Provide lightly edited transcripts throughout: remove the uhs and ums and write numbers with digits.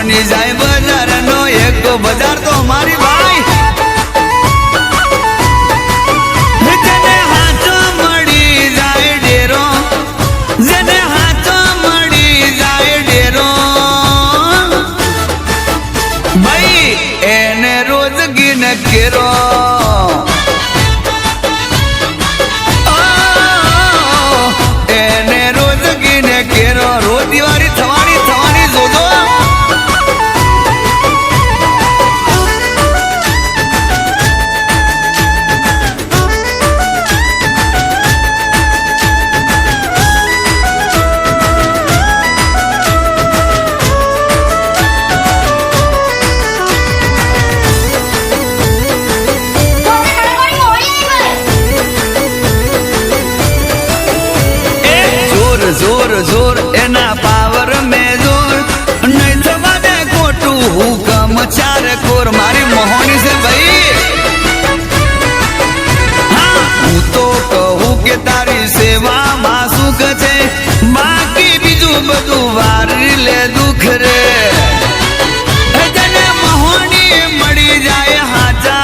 બની જાય બજારનો એક બજાર તો મારી ભાઈ જેને હાથો મળી જાય ડેરો જેને હાથો મળી જાય ડેરો ભાઈ એને રોજગી ન કેરો એને રોજગી ને કેરો રોજવારી થવાની જોજો जोर जोर एना पावर में जोर नहीं थवा दे कोटू हुकम चार कोर मारी मोहनी से भाई हाँ हूँ तो कहूँ के तारी सेवा मासू कचे बाकी बीजू बधु वारी ले दुख रे जने मोहनी मड़ी जाए हाजा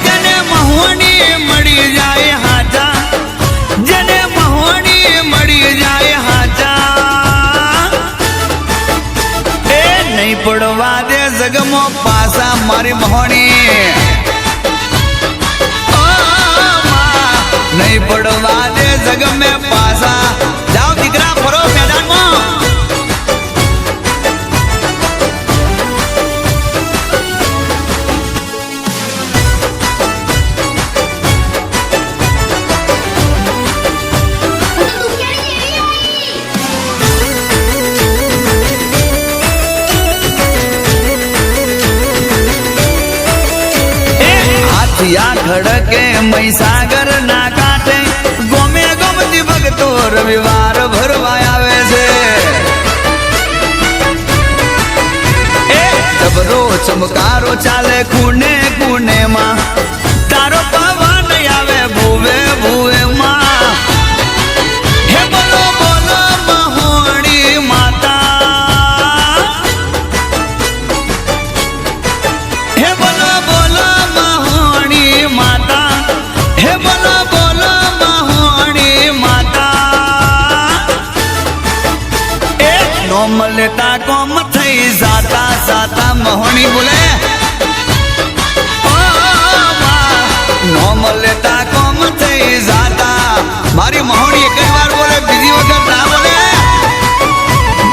जने मोहनी मड़ी जाए हाजा जने मोहनी मड़ी जाए हाजा ए नहीं पड़वा दे जगमो पासा मारी मोहनी ओ मां नहीं पड़वा दे जग में पासा जाओ दिकरा फरो मैदान में या खड़के महीसागर ना काटे गोमे गोमती भगतो रविवार भरवाया वैसे जबरो चमकारो चाले खूने खूने मां तारो पवन आवे भूवे भूवे मां हे बोलो बोलो महोनी माता हे बोलो बोलो माता हे बोलो बोलो महोनी माता एक नोम लेता कोम थई जाता जाता महोनी बोले ओ मां नोम लेता कोम थई जाता मारी महोनी एक बार बोले बीजी वगैरह ना बोले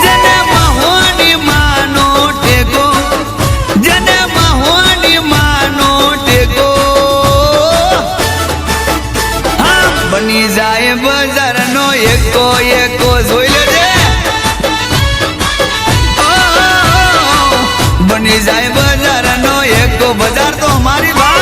जने महोनी मानो टेको जने महोनी मानो टेको बनी जाए बजार नो एको एको जोई लेजे बनी जाए बजार नो एको बजार तो हमारी बात